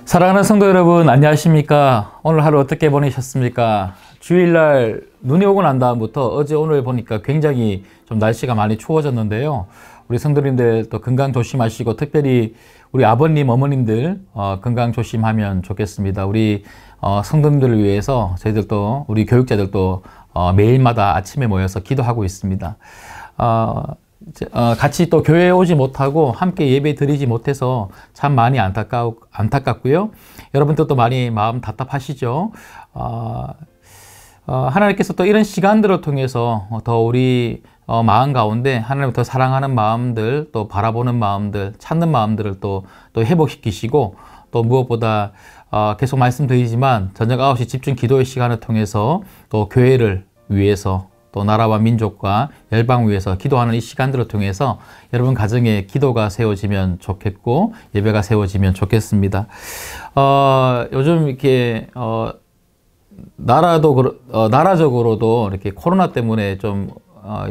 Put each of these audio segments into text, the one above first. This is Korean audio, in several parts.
사랑하는 성도 여러분, 안녕하십니까? 오늘 하루 어떻게 보내셨습니까? 주일날 눈이 오고 난 다음부터 어제 오늘 보니까 굉장히 좀 날씨가 많이 추워졌는데요. 우리 성도님들 또 건강 조심하시고, 특별히 우리 아버님, 어머님들 건강 조심하면 좋겠습니다. 우리 성도님들을 위해서 저희들도, 우리 교육자들도 매일마다 아침에 모여서 기도하고 있습니다. 같이 또 교회에 오지 못하고 함께 예배 드리지 못해서 참 많이 안타깝고요. 여러분들도 많이 마음 답답하시죠. 하나님께서 또 이런 시간들을 통해서 더 우리 마음 가운데 하나님을 더 사랑하는 마음들, 또 바라보는 마음들, 찾는 마음들을 또 회복시키시고, 또 무엇보다 계속 말씀드리지만 저녁 9시 집중 기도의 시간을 통해서 또 교회를 위해서, 또 나라와 민족과 열방을 위해서 기도하는 이 시간들을 통해서 여러분 가정에 기도가 세워지면 좋겠고, 예배가 세워지면 좋겠습니다. 요즘 이렇게 나라적으로도 이렇게 코로나 때문에 좀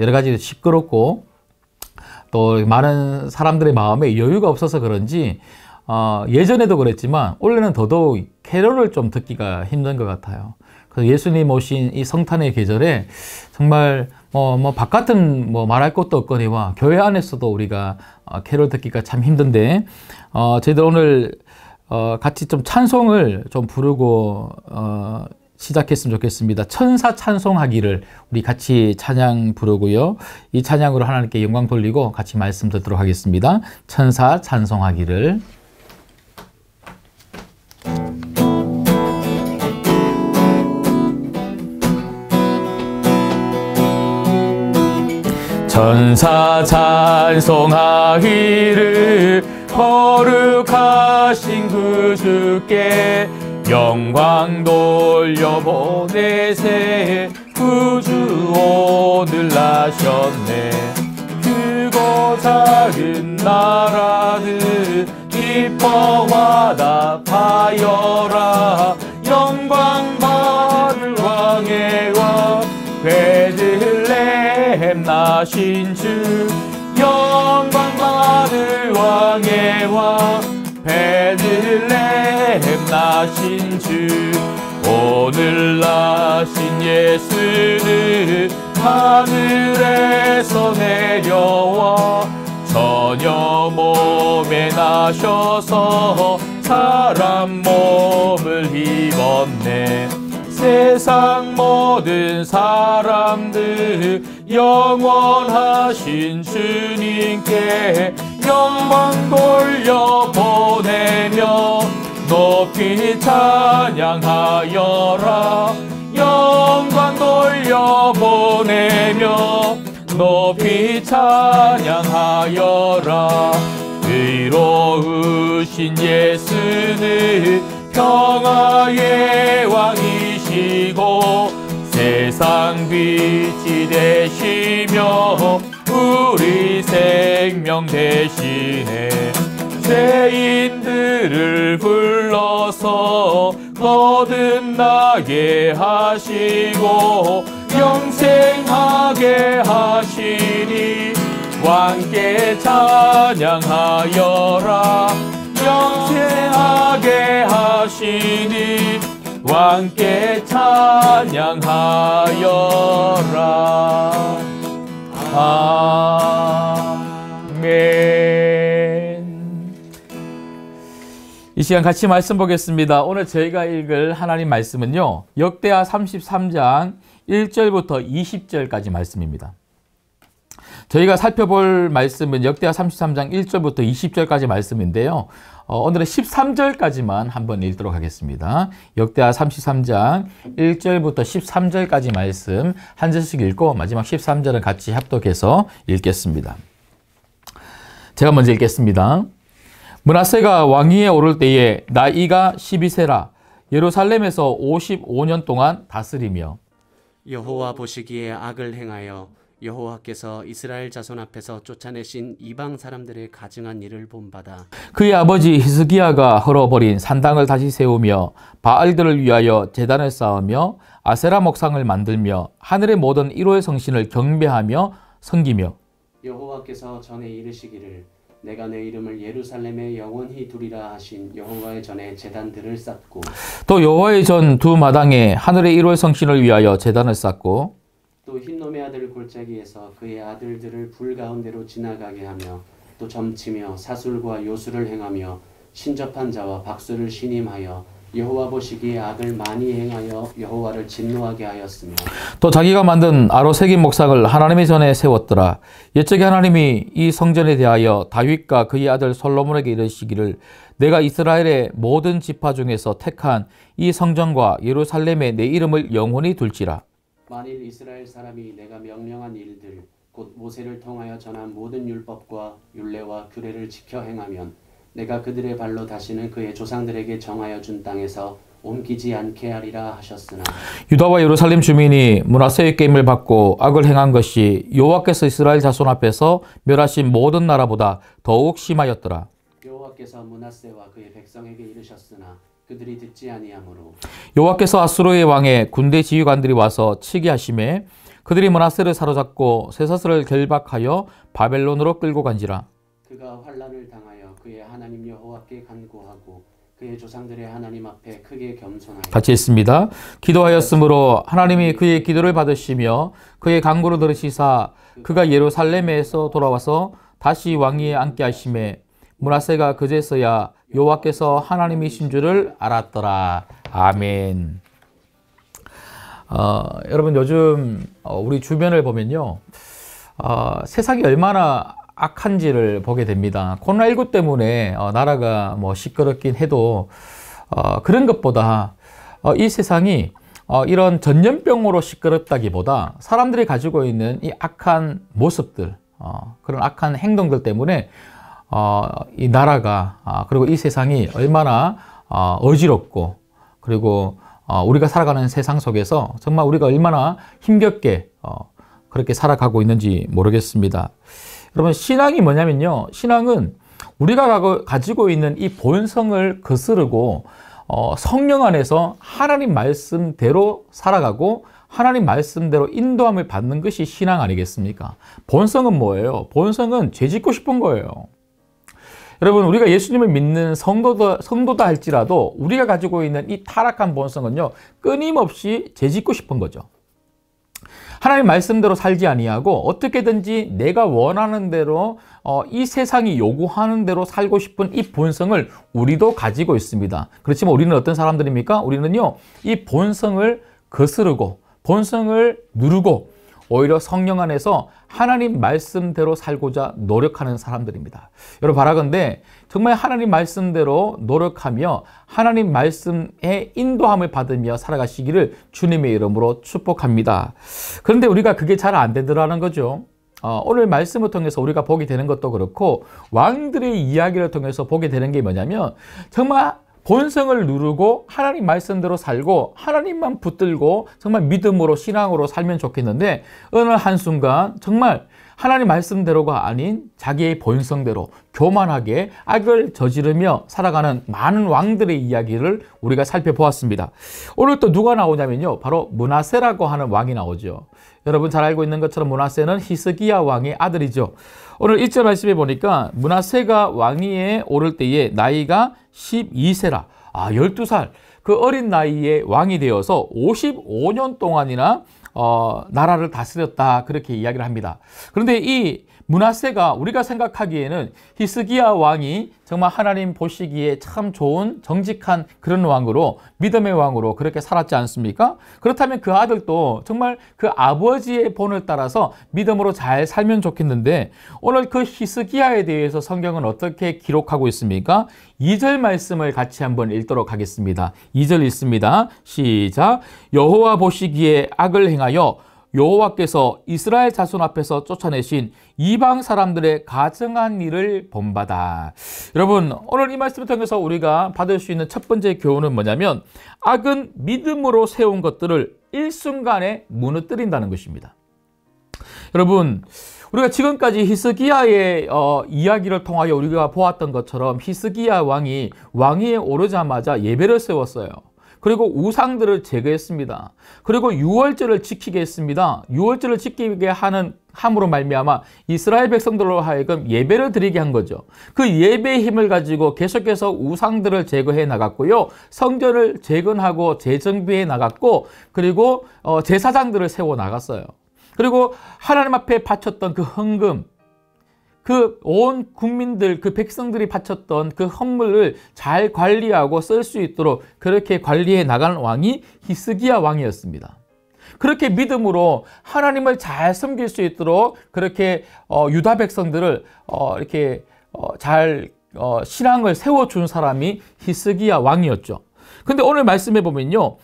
여러 가지 시끄럽고, 또 많은 사람들의 마음에 여유가 없어서 그런지 예전에도 그랬지만 올해는 더더욱 캐롤을 좀 듣기가 힘든 것 같아요. 그래서 예수님 오신 이 성탄의 계절에 정말 바깥은 말할 것도 없거니와 교회 안에서도 우리가 캐롤 듣기가 참 힘든데, 저희들 오늘 같이 좀 찬송을 좀 부르고 시작했으면 좋겠습니다. 천사 찬송하기를 우리 같이 찬양 부르고요. 이 찬양으로 하나님께 영광 돌리고 같이 말씀 듣도록 하겠습니다. 천사 찬송하기를. 천사 찬송하기를 거룩하신 그 주께 영광 돌려보내세. 구주 오늘 나셨네. 크고 작은 나라들 기뻐 화답하여라. 영광 받을 왕의 왕 베들레헴 나신 주. 영광 받을 왕의 왕 베들레헴 나신 주. 오늘 나신 예수는 하늘에서 내려와 처녀 몸에 나셔서 사람 몸을 입었네. 세상 모든 사람들 영원하신 주님께 영광 돌려보내며 높이 찬양하여라. 영광 돌려보내며 높이 찬양하여라. 의로우신 예수는 평화의 왕이시고 세상 빛이 되시며 우리 생명 되시네. 죄인들을 불러서 거듭나게 하시고 영생하게 하시니 왕께 찬양하여라. 영생하게 하시니 왕께 찬양하여라. 아멘. 이 시간 같이 말씀 보겠습니다. 오늘 저희가 읽을 하나님 말씀은요, 역대하 33장 1절부터 20절까지 말씀입니다. 저희가 살펴볼 말씀은 역대하 33장 1절부터 20절까지 말씀인데요. 오늘은 13절까지만 한번 읽도록 하겠습니다. 역대하 33장 1절부터 13절까지 말씀 한 절씩 읽고 마지막 13절은 같이 합독해서 읽겠습니다. 제가 먼저 읽겠습니다. 므낫세가 왕위에 오를 때에 나이가 12세라 예루살렘에서 55년 동안 다스리며 여호와 보시기에 악을 행하여 여호와께서 이스라엘 자손 앞에서 쫓아내신 이방 사람들의 가증한 일을 본받아 그의 아버지 히스기야가 헐어버린 산당을 다시 세우며 바알들을 위하여 제단을 쌓으며 아세라 목상을 만들며 하늘의 모든 1호의 성신을 경배하며 섬기며 여호와께서 전에 이르시기를 내가 내 이름을 예루살렘에 영원히 두리라 하신 여호와의 전에 제단들을 쌓고 또 여호와의 전 두 마당에 하늘의 1월 성신을 위하여 제단을 쌓고 또 흰놈의 아들 골짜기에서 그의 아들들을 불 가운데로 지나가게 하며 또 점치며 사술과 요술을 행하며 신접한 자와 박수를 신임하여 여호와 보시기에 악을 많이 행하여 여호와를 진노하게 하였으며 또 자기가 만든 아로 새긴 목상을 하나님의 전에 세웠더라. 옛적에 하나님이 이 성전에 대하여 다윗과 그의 아들 솔로몬에게 이르시기를 내가 이스라엘의 모든 지파 중에서 택한 이 성전과 예루살렘에 내 이름을 영원히 둘지라. 만일 이스라엘 사람이 내가 명령한 일들 곧 모세를 통하여 전한 모든 율법과 율례와 규례를 지켜 행하면 내가 그들의 발로 다시는 그의 조상들에게 정하여 준 땅에서 옮기지 않게 하리라 하셨으나 유다와 예루살렘 주민이 므낫세의 깸을 받고 악을 행한 것이 여호와께서 이스라엘 자손 앞에서 멸하신 모든 나라보다 더욱 심하였더라. 여호와께서 므낫세와 그의 백성에게 이르셨으나 그들이 듣지 아니하므로 여호와께서 아수르의 왕의 군대 지휘관들이 와서 치게 하심에 그들이 므낫세를 사로잡고 쇠사슬을 결박하여 바벨론으로 끌고 간지라. 그가 환난을 당하여 그의 하나님 여호와께 간구하고 그의 조상들의 하나님 앞에 크게 겸손하여 같이 했습니다. 기도하였으므로 하나님이 그의 기도를 받으시며 그의 간구를 들으시사 그가 예루살렘에서 돌아와서 다시 왕위에 앉게 하심에 므낫세가 그제서야 여호와께서 하나님이신 줄을 알았더라. 아멘. 여러분 요즘 우리 주변을 보면요. 세상이 얼마나 악한지를 보게 됩니다. 코로나19 때문에 나라가 뭐 시끄럽긴 해도 그런 것보다 이 세상이 이런 전염병으로 시끄럽다기보다 사람들이 가지고 있는 이 악한 모습들, 그런 악한 행동들 때문에 이 나라가 그리고 이 세상이 얼마나 어지럽고 그리고 우리가 살아가는 세상 속에서 정말 우리가 얼마나 힘겹게 그렇게 살아가고 있는지 모르겠습니다. 여러분 신앙이 뭐냐면요. 신앙은 우리가 가지고 있는 이 본성을 거스르고 성령 안에서 하나님 말씀대로 살아가고 하나님 말씀대로 인도함을 받는 것이 신앙 아니겠습니까? 본성은 뭐예요? 본성은 죄 짓고 싶은 거예요. 여러분 우리가 예수님을 믿는 성도다 할지라도 우리가 가지고 있는 이 타락한 본성은요. 끊임없이 죄 짓고 싶은 거죠. 하나님 말씀대로 살지 아니하고 어떻게든지 내가 원하는 대로 이 세상이 요구하는 대로 살고 싶은 이 본성을 우리도 가지고 있습니다. 그렇지만 우리는 어떤 사람들입니까? 우리는요. 이 본성을 거스르고 본성을 누르고 오히려 성령 안에서 하나님 말씀대로 살고자 노력하는 사람들입니다. 여러분 바라건대 정말 하나님 말씀대로 노력하며 하나님 말씀의 인도함을 받으며 살아가시기를 주님의 이름으로 축복합니다. 그런데 우리가 그게 잘 안 되더라는 거죠. 오늘 말씀을 통해서 우리가 보게 되는 것도 그렇고 왕들의 이야기를 통해서 보게 되는 게 뭐냐면 정말 본성을 누르고 하나님 말씀대로 살고 하나님만 붙들고 정말 믿음으로 신앙으로 살면 좋겠는데 어느 한순간 정말 하나님 말씀대로가 아닌 자기의 본성대로 교만하게 악을 저지르며 살아가는 많은 왕들의 이야기를 우리가 살펴보았습니다. 오늘 또 누가 나오냐면요. 바로 므낫세라고 하는 왕이 나오죠. 여러분 잘 알고 있는 것처럼 므낫세는 히스기야 왕의 아들이죠. 오늘 1절 말씀에 보니까 므낫세가 왕위에 오를 때에 나이가 12세라. 12살. 그 어린 나이에 왕이 되어서 55년 동안이나 나라를 다스렸다. 그렇게 이야기를 합니다. 그런데 이 므낫세가 우리가 생각하기에는 히스기야 왕이 정말 하나님 보시기에 참 좋은 정직한 그런 왕으로 믿음의 왕으로 그렇게 살았지 않습니까? 그렇다면 그 아들도 정말 그 아버지의 본을 따라서 믿음으로 잘 살면 좋겠는데 오늘 그 히스기야에 대해서 성경은 어떻게 기록하고 있습니까? 2절 말씀을 같이 한번 읽도록 하겠습니다. 2절 읽습니다. 시작. 여호와 보시기에 악을 행하여 여호와께서 이스라엘 자손 앞에서 쫓아내신 이방 사람들의 가증한 일을 본받아. 여러분 오늘 이 말씀을 통해서 우리가 받을 수 있는 첫 번째 교훈은 뭐냐면 악은 믿음으로 세운 것들을 일순간에 무너뜨린다는 것입니다. 여러분 우리가 지금까지 히스기야의 이야기를 통하여 우리가 보았던 것처럼 히스기야 왕이 왕위에 오르자마자 예배를 세웠어요. 그리고 우상들을 제거했습니다. 그리고 유월절을 지키게 했습니다. 유월절을 지키게 함으로 말미암아 이스라엘 백성들로 하여금 예배를 드리게 한 거죠. 그 예배의 힘을 가지고 계속해서 우상들을 제거해 나갔고요. 성전을 재건하고 재정비해 나갔고, 그리고 제사장들을 세워 나갔어요. 그리고 하나님 앞에 바쳤던 그 헌금, 그 온 국민들, 그 백성들이 바쳤던 그 헌물을 잘 관리하고 쓸 수 있도록 그렇게 관리해 나가는 왕이 히스기야 왕이었습니다. 그렇게 믿음으로 하나님을 잘 섬길 수 있도록 그렇게 유다 백성들을 이렇게 잘 신앙을 세워준 사람이 히스기야 왕이었죠. 근데 오늘 말씀해 보면요,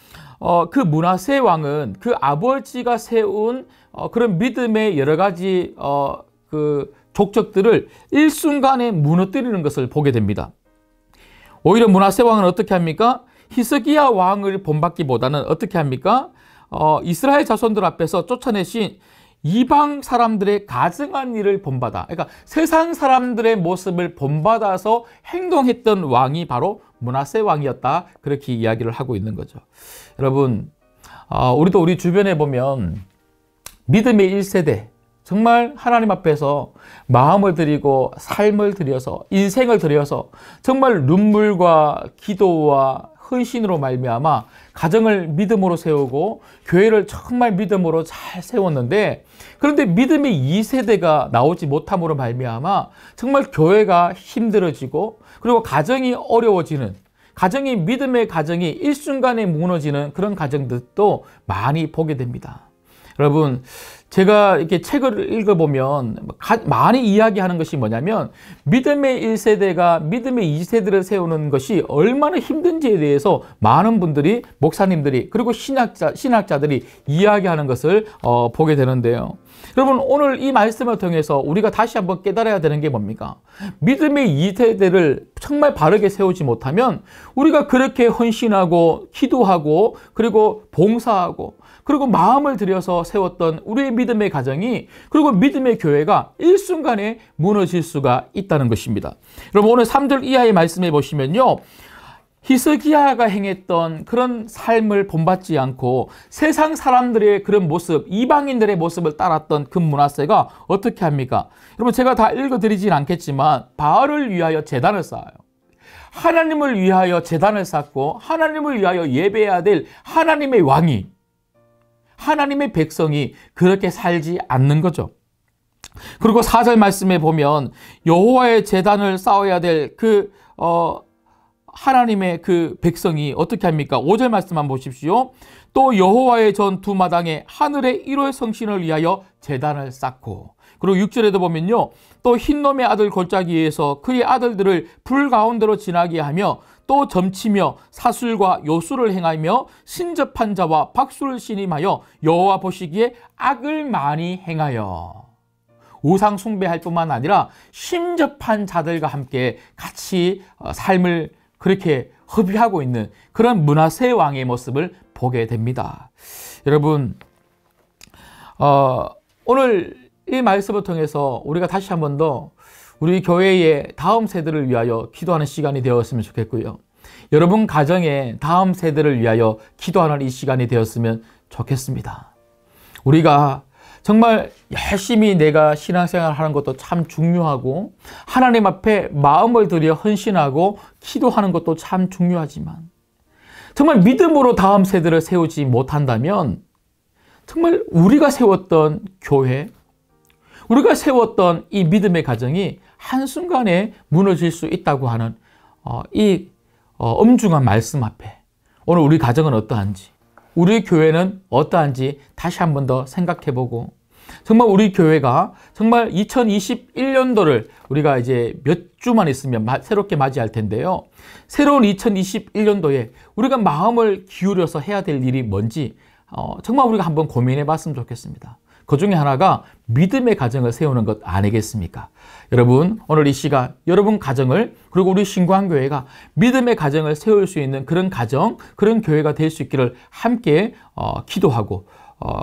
그 므낫세 왕은 그 아버지가 세운 그런 믿음의 여러 가지 그 족적들을 일순간에 무너뜨리는 것을 보게 됩니다. 오히려 므낫세 왕은 어떻게 합니까? 히스기야 왕을 본받기보다는 어떻게 합니까? 이스라엘 자손들 앞에서 쫓아내신 이방 사람들의 가증한 일을 본받아, 그러니까 세상 사람들의 모습을 본받아서 행동했던 왕이 바로 므낫세 왕이었다, 그렇게 이야기를 하고 있는 거죠. 여러분, 우리도 우리 주변에 보면 믿음의 1세대, 정말 하나님 앞에서 마음을 드리고 삶을 들여서 인생을 들여서 정말 눈물과 기도와 헌신으로 말미암아 가정을 믿음으로 세우고 교회를 정말 믿음으로 잘 세웠는데, 그런데 믿음의 2세대가 나오지 못함으로 말미암아 정말 교회가 힘들어지고, 그리고 가정이 어려워지는, 가정이 믿음의 가정이 일순간에 무너지는 그런 가정들도 많이 보게 됩니다. 여러분, 제가 이렇게 책을 읽어보면 많이 이야기하는 것이 뭐냐면, 믿음의 1세대가 믿음의 2세대를 세우는 것이 얼마나 힘든지에 대해서 많은 분들이, 목사님들이, 그리고 신학자들이 이야기하는 것을 보게 되는데요. 여러분, 오늘 이 말씀을 통해서 우리가 다시 한번 깨달아야 되는 게 뭡니까? 믿음의 2세대를 정말 바르게 세우지 못하면 우리가 그렇게 헌신하고 기도하고 그리고 봉사하고 그리고 마음을 들여서 세웠던 우리의 믿음의 가정이, 그리고 믿음의 교회가 일순간에 무너질 수가 있다는 것입니다. 여러분, 오늘 3절 이하의 말씀해 보시면요, 히스기야가 행했던 그런 삶을 본받지 않고 세상 사람들의 그런 모습, 이방인들의 모습을 따랐던 그 므낫세가 어떻게 합니까? 여러분, 제가 다 읽어드리진 않겠지만 바알을 위하여 제단을 쌓아요. 하나님을 위하여 제단을 쌓고 하나님을 위하여 예배해야 될 하나님의 왕이, 하나님의 백성이 그렇게 살지 않는 거죠. 그리고 4절 말씀에 보면 여호와의 제단을 쌓아야 될 그 하나님의 그 백성이 어떻게 합니까? 5절 말씀만 보십시오. 또 여호와의 전 두 마당에 하늘의 1월 성신을 위하여 제단을 쌓고, 그리고 6절에도 보면요, 또 흰놈의 아들 골짜기에서 그의 아들들을 불 가운데로 지나게 하며 또 점치며 사술과 요술을 행하며 신접한 자와 박수를 신임하여 여호와 보시기에 악을 많이 행하여, 우상 숭배할 뿐만 아니라 심접한 자들과 함께 같이 삶을 그렇게 허비하고 있는 그런 므낫세 왕의 모습을 보게 됩니다. 여러분, 오늘 이 말씀을 통해서 우리가 다시 한 번 더 우리 교회의 다음 세대를 위하여 기도하는 시간이 되었으면 좋겠고요. 여러분 가정의 다음 세대를 위하여 기도하는 이 시간이 되었으면 좋겠습니다. 우리가 정말 열심히 내가 신앙생활 하는 것도 참 중요하고, 하나님 앞에 마음을 들여 헌신하고 기도하는 것도 참 중요하지만, 정말 믿음으로 다음 세대를 세우지 못한다면 정말 우리가 세웠던 교회, 우리가 세웠던 이 믿음의 가정이 한순간에 무너질 수 있다고 하는 이 엄중한 말씀 앞에 오늘 우리 가정은 어떠한지, 우리 교회는 어떠한지 다시 한 번 더 생각해보고, 정말 우리 교회가 정말 2021년도를 우리가 이제 몇 주만 있으면 새롭게 맞이할 텐데요. 새로운 2021년도에 우리가 마음을 기울여서 해야 될 일이 뭔지 정말 우리가 한번 고민해 봤으면 좋겠습니다. 그 중에 하나가 믿음의 가정을 세우는 것 아니겠습니까? 여러분, 오늘 이 시간 여러분 가정을, 그리고 우리 신구한교회가 믿음의 가정을 세울 수 있는 그런 가정, 그런 교회가 될 수 있기를 함께 기도하고,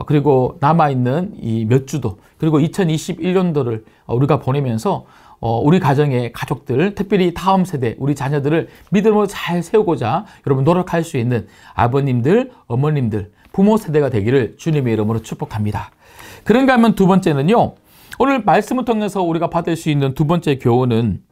그리고 남아있는 이 몇 주도, 그리고 2021년도를 우리가 보내면서 우리 가정의 가족들, 특별히 다음 세대, 우리 자녀들을 믿음으로 잘 세우고자 여러분 노력할 수 있는 아버님들, 어머님들, 부모 세대가 되기를 주님의 이름으로 축복합니다. 그런가 하면 두 번째는요. 오늘 말씀을 통해서 우리가 받을 수 있는 두 번째 교훈은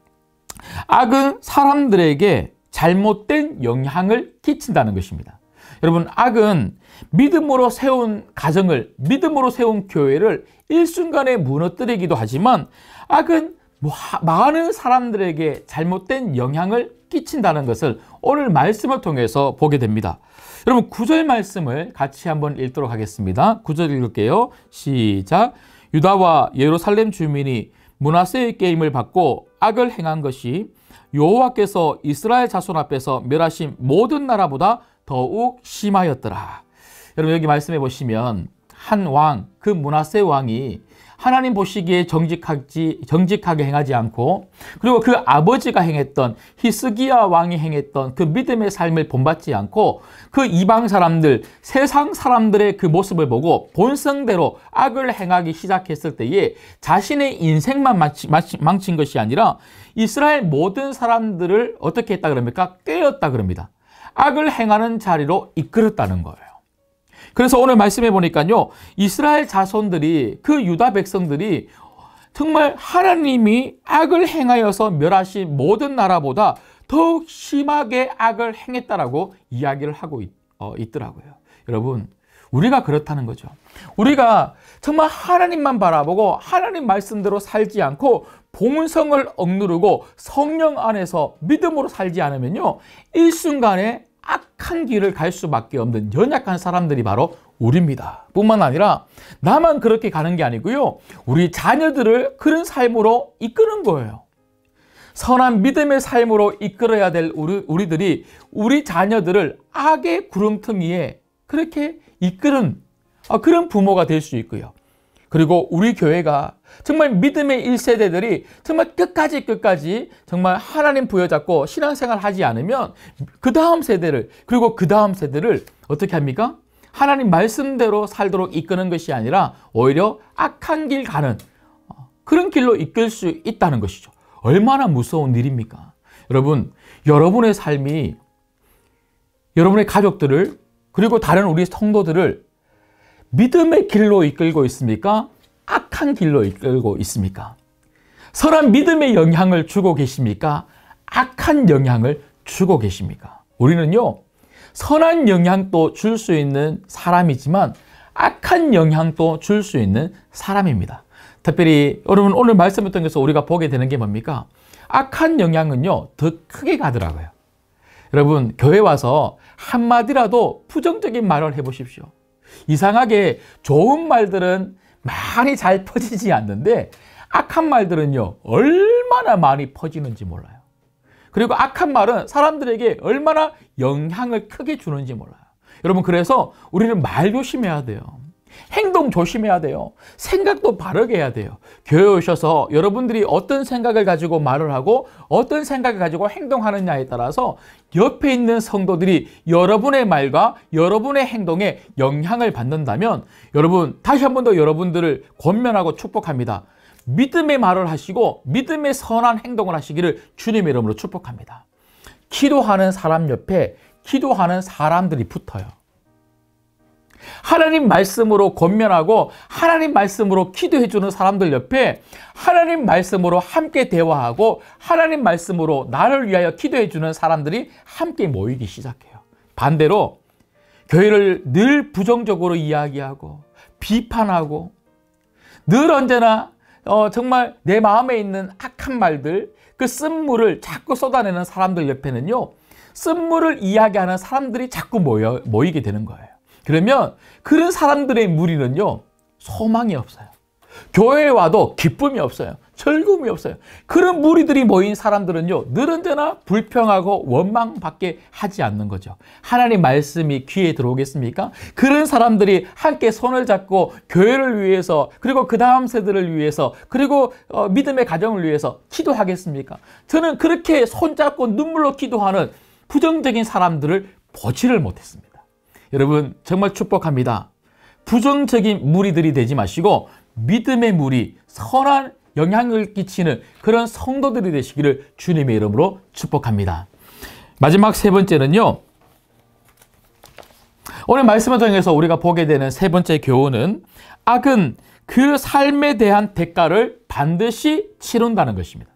악은 사람들에게 잘못된 영향을 끼친다는 것입니다. 여러분, 악은 믿음으로 세운 가정을, 믿음으로 세운 교회를 일순간에 무너뜨리기도 하지만 악은 많은 사람들에게 잘못된 영향을 끼친다는 것을 오늘 말씀을 통해서 보게 됩니다. 여러분, 9절 말씀을 같이 한번 읽도록 하겠습니다. 9절 읽을게요. 시작. 유다와 예루살렘 주민이 므낫세의 게임을 받고 악을 행한 것이 여호와께서 이스라엘 자손 앞에서 멸하신 모든 나라보다 더욱 심하였더라. 여러분, 여기 말씀해 보시면 한 왕, 그 므낫세 왕이 하나님 보시기에 정직하게 행하지 않고, 그리고 그 아버지가 행했던 히스기야 왕이 행했던 그 믿음의 삶을 본받지 않고 그 이방 사람들, 세상 사람들의 그 모습을 보고 본성대로 악을 행하기 시작했을 때에 자신의 인생만 망친 것이 아니라 이스라엘 모든 사람들을 어떻게 했다 그럽니까? 깨었다 그럽니다. 악을 행하는 자리로 이끌었다는 거예요. 그래서 오늘 말씀해 보니까요, 이스라엘 자손들이, 그 유다 백성들이 정말 하나님이 악을 행하여서 멸하신 모든 나라보다 더욱 심하게 악을 행했다라고 이야기를 하고 있더라고요. 여러분, 우리가 그렇다는 거죠. 우리가 정말 하나님만 바라보고 하나님 말씀대로 살지 않고 본성을 억누르고 성령 안에서 믿음으로 살지 않으면요, 일순간에 악한 길을 갈 수밖에 없는 연약한 사람들이 바로 우리입니다. 뿐만 아니라 나만 그렇게 가는 게 아니고요, 우리 자녀들을 그런 삶으로 이끄는 거예요. 선한 믿음의 삶으로 이끌어야 될 우리들이 우리 자녀들을 악의 구렁텅이에 그렇게 이끄는 그런 부모가 될 수 있고요. 그리고 우리 교회가 정말 믿음의 1세대들이 정말 끝까지 정말 하나님 부여잡고 신앙생활 하지 않으면 그 다음 세대를, 그리고 그 다음 세대를 어떻게 합니까? 하나님 말씀대로 살도록 이끄는 것이 아니라 오히려 악한 길 가는 그런 길로 이끌 수 있다는 것이죠. 얼마나 무서운 일입니까? 여러분, 여러분의 삶이 여러분의 가족들을, 그리고 다른 우리 성도들을 믿음의 길로 이끌고 있습니까? 악한 길로 이끌고 있습니까? 선한 믿음의 영향을 주고 계십니까? 악한 영향을 주고 계십니까? 우리는요, 선한 영향도 줄 수 있는 사람이지만 악한 영향도 줄 수 있는 사람입니다. 특별히 여러분, 오늘 말씀을 통해서 우리가 보게 되는 게 뭡니까? 악한 영향은요, 더 크게 가더라고요. 여러분, 교회 와서 한마디라도 부정적인 말을 해보십시오. 이상하게 좋은 말들은 많이 잘 퍼지지 않는데 악한 말들은요, 얼마나 많이 퍼지는지 몰라요. 그리고 악한 말은 사람들에게 얼마나 영향을 크게 주는지 몰라요. 여러분, 그래서 우리는 말 조심해야 돼요. 행동 조심해야 돼요. 생각도 바르게 해야 돼요. 교회에 오셔서 여러분들이 어떤 생각을 가지고 말을 하고 어떤 생각을 가지고 행동하느냐에 따라서 옆에 있는 성도들이 여러분의 말과 여러분의 행동에 영향을 받는다면, 여러분, 다시 한 번 더 여러분들을 권면하고 축복합니다. 믿음의 말을 하시고 믿음의 선한 행동을 하시기를 주님의 이름으로 축복합니다. 기도하는 사람 옆에 기도하는 사람들이 붙어요. 하나님 말씀으로 권면하고 하나님 말씀으로 기도해 주는 사람들 옆에 하나님 말씀으로 함께 대화하고 하나님 말씀으로 나를 위하여 기도해 주는 사람들이 함께 모이기 시작해요. 반대로 교회를 늘 부정적으로 이야기하고 비판하고 늘 언제나 정말 내 마음에 있는 악한 말들, 그 쓴물을 자꾸 쏟아내는 사람들 옆에는요, 쓴물을 이야기하는 사람들이 자꾸 모이게 되는 거예요. 그러면 그런 사람들의 무리는요, 소망이 없어요. 교회에 와도 기쁨이 없어요. 즐거움이 없어요. 그런 무리들이 모인 사람들은요, 늘 언제나 불평하고 원망밖에 하지 않는 거죠. 하나님 말씀이 귀에 들어오겠습니까? 그런 사람들이 함께 손을 잡고 교회를 위해서, 그리고 그 다음 세대를 위해서, 그리고 믿음의 가정을 위해서 기도하겠습니까? 저는 그렇게 손잡고 눈물로 기도하는 부정적인 사람들을 보지를 못했습니다. 여러분, 정말 축복합니다. 부정적인 무리들이 되지 마시고 믿음의 무리, 선한 영향을 끼치는 그런 성도들이 되시기를 주님의 이름으로 축복합니다. 마지막 세 번째는요. 오늘 말씀을 통해서 우리가 보게 되는 세 번째 교훈은 악은 그 삶에 대한 대가를 반드시 치른다는 것입니다.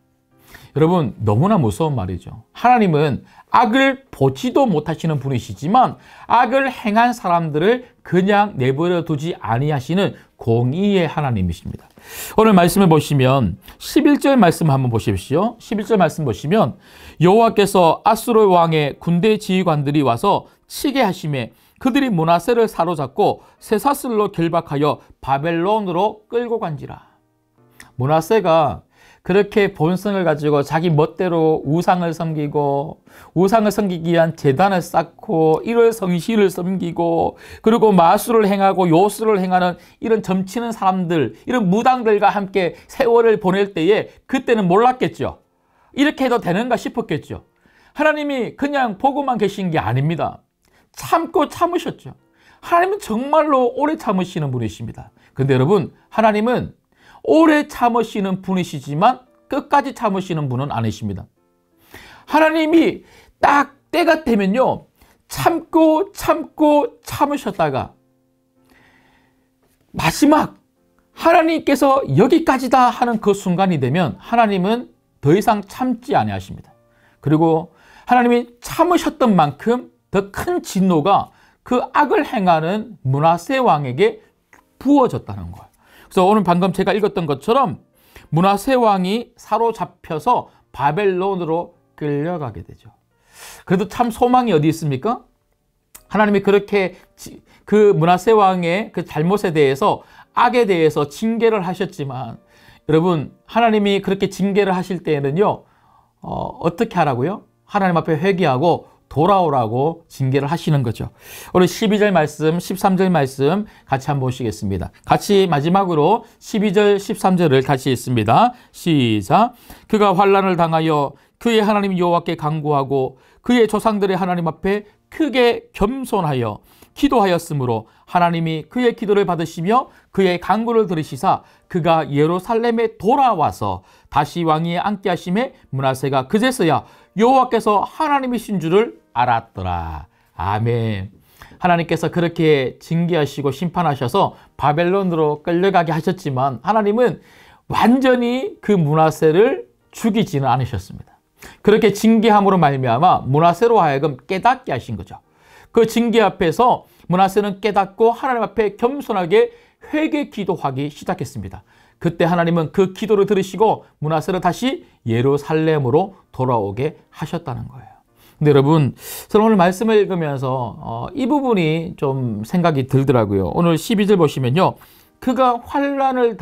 여러분, 너무나 무서운 말이죠. 하나님은 악을 보지도 못하시는 분이시지만 악을 행한 사람들을 그냥 내버려 두지 아니하시는 공의의 하나님이십니다. 오늘 말씀을 보시면 11절 말씀 한번 보십시오. 11절 말씀 보시면 여호와께서 아수르 왕의 군대 지휘관들이 와서 치게 하심에 그들이 므낫세를 사로잡고 쇠사슬로 결박하여 바벨론으로 끌고 간지라. 므낫세가 그렇게 본성을 가지고 자기 멋대로 우상을 섬기고 우상을 섬기기 위한 제단을 쌓고 이를 성시를 섬기고 그리고 마술을 행하고 요술을 행하는 이런 점치는 사람들, 이런 무당들과 함께 세월을 보낼 때에 그때는 몰랐겠죠. 이렇게 해도 되는가 싶었겠죠. 하나님이 그냥 보고만 계신 게 아닙니다. 참고 참으셨죠. 하나님은 정말로 오래 참으시는 분이십니다. 그런데 여러분, 하나님은 오래 참으시는 분이시지만 끝까지 참으시는 분은 아니십니다. 하나님이 딱 때가 되면요, 참고 참으셨다가 마지막 하나님께서 여기까지다 하는 그 순간이 되면 하나님은 더 이상 참지 아니하십니다. 그리고 하나님이 참으셨던 만큼 더 큰 진노가 그 악을 행하는 므낫세 왕에게 부어졌다는 거예요. 그래서 오늘 방금 제가 읽었던 것처럼 므낫세 왕이 사로잡혀서 바벨론으로 끌려가게 되죠. 그래도 참 소망이 어디 있습니까? 하나님이 그렇게 그 므낫세 왕의 그 잘못에 대해서, 악에 대해서 징계를 하셨지만 여러분, 하나님이 그렇게 징계를 하실 때에는요, 어떻게 하라고요? 하나님 앞에 회개하고 돌아오라고 징계를 하시는 거죠. 오늘 12절 말씀, 13절 말씀 같이 한번 보시겠습니다. 같이 마지막으로 12절, 13절을 같이 읽습니다. 시작. 그가 환난을 당하여 그의 하나님 여호와께 간구하고 그의 조상들의 하나님 앞에 크게 겸손하여 기도하였으므로 하나님이 그의 기도를 받으시며 그의 간구를 들으시사 그가 예루살렘에 돌아와서 다시 왕위에 앉게 하심에 므낫세가 그제서야 여호와께서 하나님이신 줄을 알았더라. 아멘. 하나님께서 그렇게 징계하시고 심판하셔서 바벨론으로 끌려가게 하셨지만 하나님은 완전히 그 므낫세를 죽이지는 않으셨습니다. 그렇게 징계함으로 말미암아 므낫세로 하여금 깨닫게 하신 거죠. 그 징계 앞에서 므낫세는 깨닫고 하나님 앞에 겸손하게 회개 기도하기 시작했습니다. 그때 하나님은 그 기도를 들으시고 므낫세를 다시 예루살렘으로 돌아오게 하셨다는 거예요. 근데 여러분, 저는 오늘 말씀을 읽으면서 이 부분이 좀 생각이 들더라고요. 오늘 12절 보시면요, 그가 환난을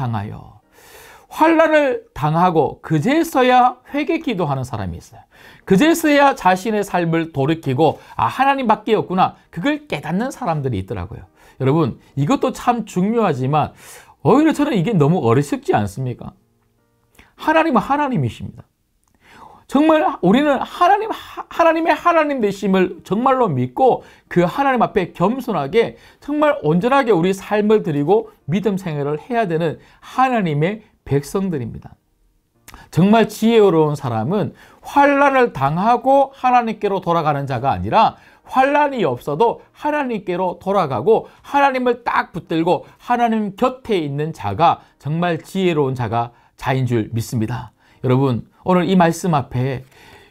당하고 그제서야 회개 기도하는 사람이 있어요. 그제서야 자신의 삶을 돌이키고 하나님밖에 없구나, 그걸 깨닫는 사람들이 있더라고요. 여러분, 이것도 참 중요하지만 오히려 저는 이게 너무 어리석지 않습니까? 하나님은 하나님이십니다. 정말 우리는 하나님의 하나님 되심을 정말로 믿고 그 하나님 앞에 겸손하게 정말 온전하게 우리 삶을 드리고 믿음 생활을 해야 되는 하나님의 백성들입니다. 정말 지혜로운 사람은 환난을 당하고 하나님께로 돌아가는 자가 아니라 환난이 없어도 하나님께로 돌아가고 하나님을 딱 붙들고 하나님 곁에 있는 자가 정말 지혜로운 자인 줄 믿습니다. 여러분, 오늘 이 말씀 앞에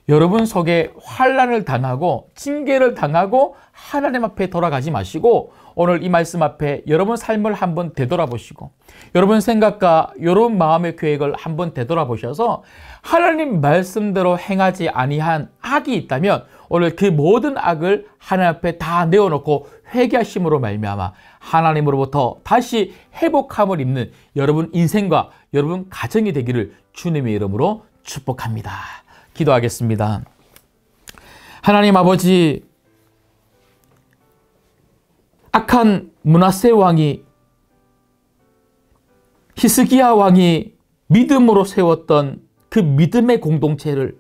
여러분 속에 환난을 당하고 징계를 당하고 하나님 앞에 돌아가지 마시고 오늘 이 말씀 앞에 여러분 삶을 한번 되돌아보시고 여러분 생각과 여러분 마음의 계획을 한번 되돌아보셔서 하나님 말씀대로 행하지 아니한 악이 있다면 오늘 그 모든 악을 하나님 앞에 다 내어놓고 회개하심으로 말미암아 하나님으로부터 다시 회복함을 입는 여러분 인생과 여러분 가정이 되기를 주님의 이름으로 축복합니다. 기도하겠습니다. 하나님 아버지, 악한 므낫세 왕이, 히스기야 왕이 믿음으로 세웠던 그 믿음의 공동체를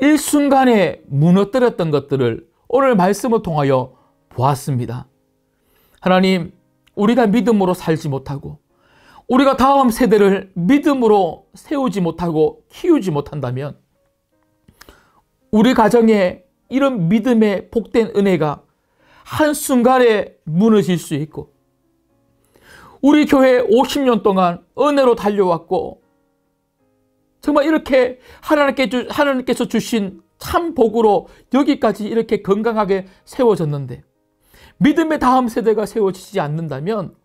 일순간에 무너뜨렸던 것들을 오늘 말씀을 통하여 보았습니다. 하나님, 우리가 믿음으로 살지 못하고 우리가 다음 세대를 믿음으로 세우지 못하고 키우지 못한다면 우리 가정에 이런 믿음의 복된 은혜가 한순간에 무너질 수 있고, 우리 교회 50년 동안 은혜로 달려왔고 정말 이렇게 하나님께서 주신 참 복으로 여기까지 이렇게 건강하게 세워졌는데 믿음의 다음 세대가 세워지지 않는다면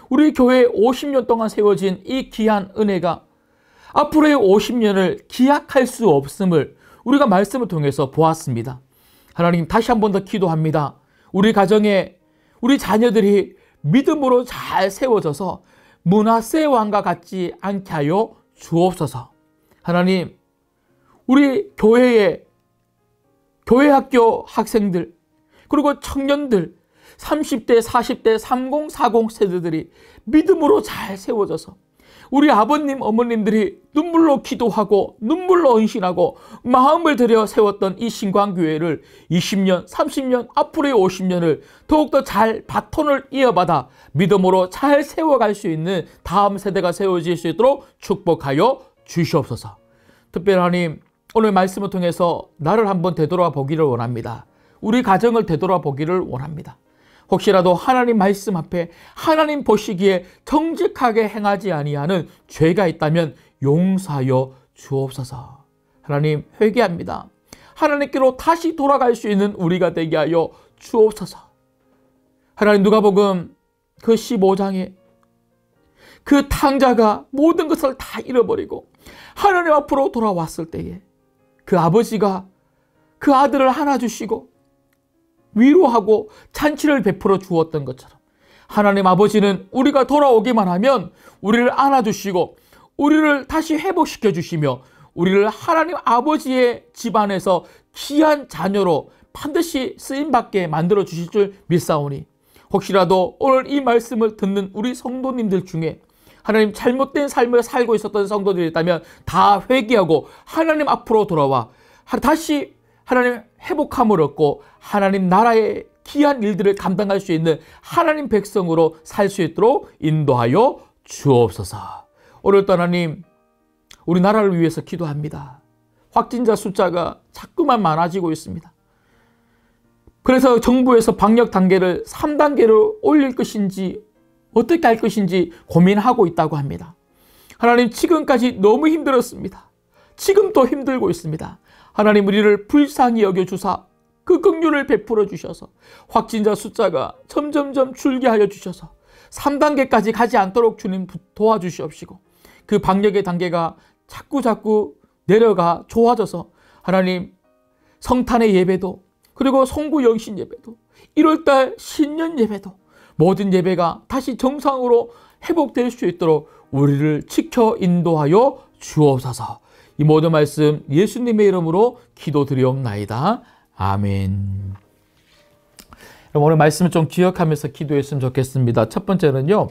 우리 교회 50년 동안 세워진 이 귀한 은혜가 앞으로의 50년을 기약할 수 없음을 우리가 말씀을 통해서 보았습니다. 하나님, 다시 한 번 더 기도합니다. 우리 가정에 우리 자녀들이 믿음으로 잘 세워져서 므낫세 왕과 같지 않게 하여 주옵소서. 하나님, 우리 교회의 교회 학교 학생들, 그리고 청년들, 30대, 40대, 30, 40 세대들이 믿음으로 잘 세워져서 우리 아버님, 어머님들이 눈물로 기도하고 눈물로 헌신하고 마음을 들여 세웠던 이 신광교회를 20년, 30년, 앞으로의 50년을 더욱더 잘 바톤을 이어받아 믿음으로 잘 세워갈 수 있는 다음 세대가 세워질 수 있도록 축복하여 주시옵소서. 특별히 하나님, 오늘 말씀을 통해서 나를 한번 되돌아보기를 원합니다. 우리 가정을 되돌아보기를 원합니다. 혹시라도 하나님 말씀 앞에 하나님 보시기에 정직하게 행하지 아니하는 죄가 있다면 용서하여 주옵소서. 하나님, 회개합니다. 하나님께로 다시 돌아갈 수 있는 우리가 되게 하여 주옵소서. 하나님, 누가복음 그 15장에 그 탕자가 모든 것을 다 잃어버리고 하나님 앞으로 돌아왔을 때에 그 아버지가 그 아들을 안아주시고 위로하고 잔치를 베풀어 주었던 것처럼 하나님 아버지는 우리가 돌아오기만 하면 우리를 안아주시고 우리를 다시 회복시켜 주시며 우리를 하나님 아버지의 집안에서 귀한 자녀로 반드시 쓰임받게 만들어 주실 줄 믿사오니, 혹시라도 오늘 이 말씀을 듣는 우리 성도님들 중에 하나님 잘못된 삶을 살고 있었던 성도들이 있다면 다 회개하고 하나님 앞으로 돌아와 다시 하나님 회복함을 얻고 하나님 나라의 귀한 일들을 감당할 수 있는 하나님 백성으로 살 수 있도록 인도하여 주옵소서. 오늘도 하나님, 우리나라를 위해서 기도합니다. 확진자 숫자가 자꾸만 많아지고 있습니다. 그래서 정부에서 방역 단계를 3단계로 올릴 것인지 어떻게 할 것인지 고민하고 있다고 합니다. 하나님, 지금까지 너무 힘들었습니다. 지금도 힘들고 있습니다. 하나님, 우리를 불쌍히 여겨주사 그 긍휼을 베풀어 주셔서 확진자 숫자가 점점점 줄게 하여 주셔서 3단계까지 가지 않도록 주님 도와주시옵시고, 그 방역의 단계가 자꾸 내려가 좋아져서 하나님, 성탄의 예배도, 그리고 송구 영신 예배도, 1월달 신년 예배도, 모든 예배가 다시 정상으로 회복될 수 있도록 우리를 지켜 인도하여 주옵소서. 이 모든 말씀 예수님의 이름으로 기도드리옵나이다. 아멘. 그럼 오늘 말씀을 좀 기억하면서 기도했으면 좋겠습니다. 첫 번째는요,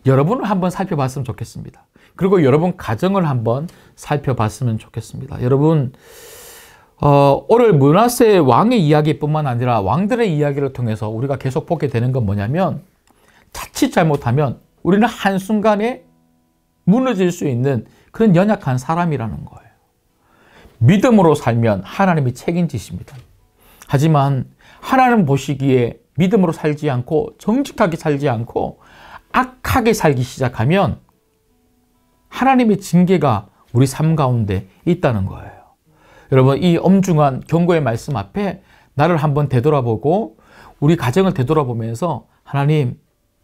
여러분을 한번 살펴봤으면 좋겠습니다. 그리고 여러분 가정을 한번 살펴봤으면 좋겠습니다. 여러분, 오늘 므낫세 왕의 이야기뿐만 아니라 왕들의 이야기를 통해서 우리가 계속 보게 되는 건 뭐냐면, 자칫 잘못하면 우리는 한순간에 무너질 수 있는 그런 연약한 사람이라는 거예요. 믿음으로 살면 하나님이 책임지십니다. 하지만 하나님 보시기에 믿음으로 살지 않고 정직하게 살지 않고 악하게 살기 시작하면 하나님의 징계가 우리 삶 가운데 있다는 거예요. 여러분, 이 엄중한 경고의 말씀 앞에 나를 한번 되돌아보고 우리 가정을 되돌아보면서 하나님,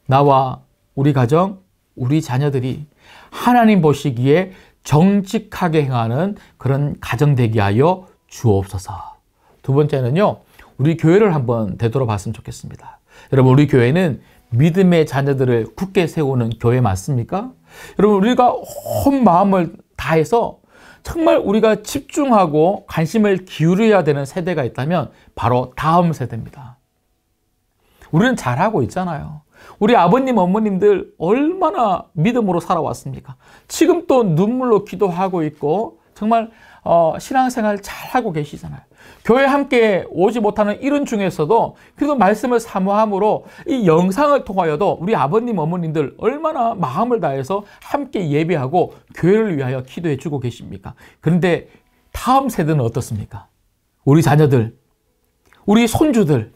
나와 우리 가정, 우리 자녀들이 하나님 보시기에 정직하게 행하는 그런 가정 되게 하여 주옵소서. 두 번째는요, 우리 교회를 한번 되돌아봤으면 좋겠습니다. 여러분, 우리 교회는 믿음의 자녀들을 굳게 세우는 교회 맞습니까? 여러분, 우리가 온 마음을 다해서 정말 우리가 집중하고 관심을 기울여야 되는 세대가 있다면 바로 다음 세대입니다. 우리는 잘하고 있잖아요. 우리 아버님, 어머님들 얼마나 믿음으로 살아왔습니까? 지금 또 눈물로 기도하고 있고 정말 신앙생활 잘하고 계시잖아요. 교회 함께 오지 못하는 이런 중에서도 그래도 말씀을 사모함으로 이 영상을 통하여도 우리 아버님, 어머님들 얼마나 마음을 다해서 함께 예배하고 교회를 위하여 기도해 주고 계십니까? 그런데 다음 세대는 어떻습니까? 우리 자녀들, 우리 손주들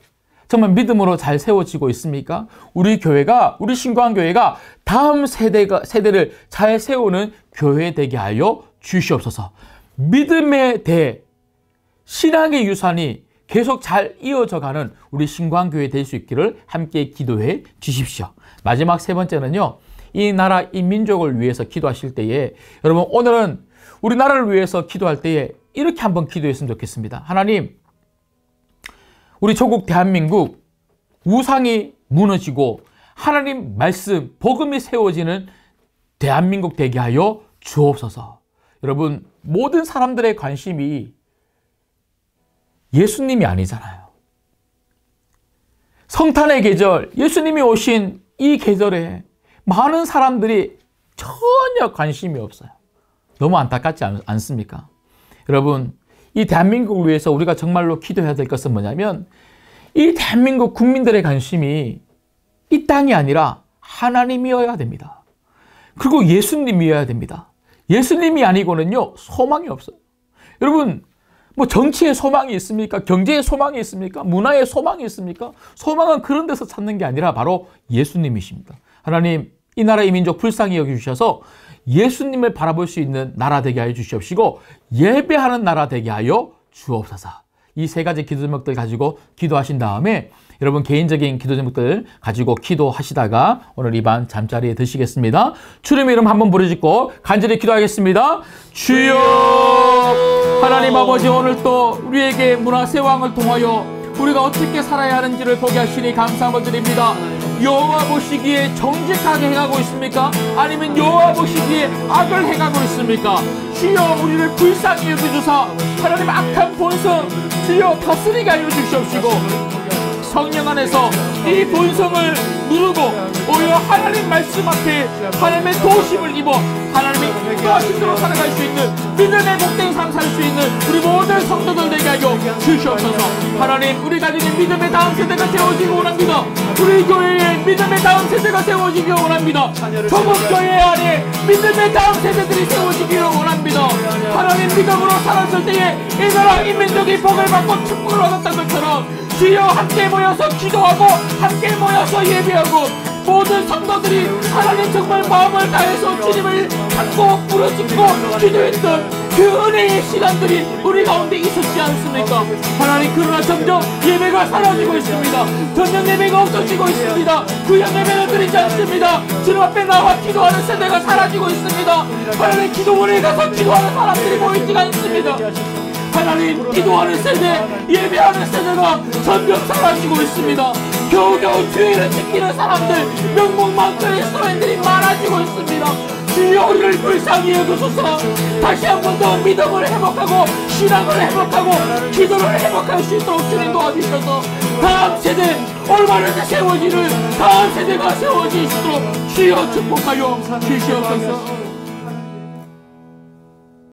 정말 믿음으로 잘 세워지고 있습니까? 우리 교회가, 우리 신광교회가 다음 세대를 잘 세우는 교회 되게 하여 주시옵소서. 믿음의 대, 신앙의 유산이 계속 잘 이어져 가는 우리 신광교회 될 수 있기를 함께 기도해 주십시오. 마지막 세 번째는요, 이 나라, 이 민족을 위해서 기도하실 때에, 여러분, 오늘은 우리나라를 위해서 기도할 때에 이렇게 한번 기도했으면 좋겠습니다. 하나님, 우리 조국 대한민국 우상이 무너지고 하나님 말씀, 복음이 세워지는 대한민국 되게 하여 주옵소서. 여러분, 모든 사람들의 관심이 예수님이 아니잖아요. 성탄의 계절, 예수님이 오신 이 계절에 많은 사람들이 전혀 관심이 없어요. 너무 안타깝지 않습니까? 여러분, 이 대한민국을 위해서 우리가 정말로 기도해야 될 것은 뭐냐면 이 대한민국 국민들의 관심이 이 땅이 아니라 하나님이어야 됩니다. 그리고 예수님이어야 됩니다. 예수님이 아니고는요, 소망이 없어요. 여러분, 뭐 정치에 소망이 있습니까? 경제에 소망이 있습니까? 문화에 소망이 있습니까? 소망은 그런 데서 찾는 게 아니라 바로 예수님이십니다. 하나님, 이 나라 이 민족 불쌍히 여겨주셔서 예수님을 바라볼 수 있는 나라 되게 하여 주시옵시고 예배하는 나라 되게 하여 주옵소서. 이 세 가지 기도 제목들 가지고 기도하신 다음에 여러분 개인적인 기도 제목들 가지고 기도하시다가 오늘 이 밤 잠자리에 드시겠습니다. 주님의 이름 한번 부르짖고 간절히 기도하겠습니다. 주여, 하나님 아버지, 오늘 또 우리에게 문화세왕을 통하여 우리가 어떻게 살아야 하는지를 보게 하시니 감사함을 드립니다. 여호와 보시기에 정직하게 행하고 있습니까? 아니면 여호와 보시기에 악을 행하고 있습니까? 주여, 우리를 불쌍히 여겨주사 하나님 악한 본성 주여 다스리게 하여 주시옵시고 성령 안에서 이 본성을 누르고 오히려 하나님 말씀 앞에 하나님의 도우심을 입어 하나님의 인도하신 대로 살아갈 수 있는 믿음의 복된 삶 살 수 있는 우리 모든 성도들 되게 하여 주시옵소서. 하나님, 우리 가지는 믿음의 다음 세대가 세워지기 원합니다. 우리 교회에 믿음의 다음 세대가 세워지기 원합니다. 조국 교회 안에 믿음의 다음 세대들이 세워지기를 원합니다. 하나님, 믿음으로 살았을 때에 이 나라 이 민족이 복을 받고 축복을 얻었던 것처럼 주여 함께 모여서 기도하고 함께 모여서 예배하고 모든 성도들이 하나님 정말 마음을 다해서 주님을 찾고 부르짖고 기도했던 그 은혜의 시간들이 우리 가운데 있었지 않습니까? 하나님, 그러나 점점 예배가 사라지고 있습니다. 전녁 예배가 없어지고 있습니다. 구약 예배를 드리지 않습니다. 주님 앞에 나와 기도하는 세대가 사라지고 있습니다. 하나님, 기도원에 가서 기도하는 사람들이 보이지가 않습니다. 하나님, 기도하는 세대, 예배하는 세대가 점점 사라지고 있습니다. 겨우겨우 주의를 지키는 사람들, 명목만큼의 소인들이 많아지고 있습니다. 주여, 우리를 불쌍히 여기소서. 다시 한 번 더 믿음을 회복하고 신앙을 회복하고 기도를 회복할 수 있도록 주님 도와주셔서 다음 세대, 올바르게 세워지는 다음 세대가 세워지시도록 주여 축복하여 주시옵소서.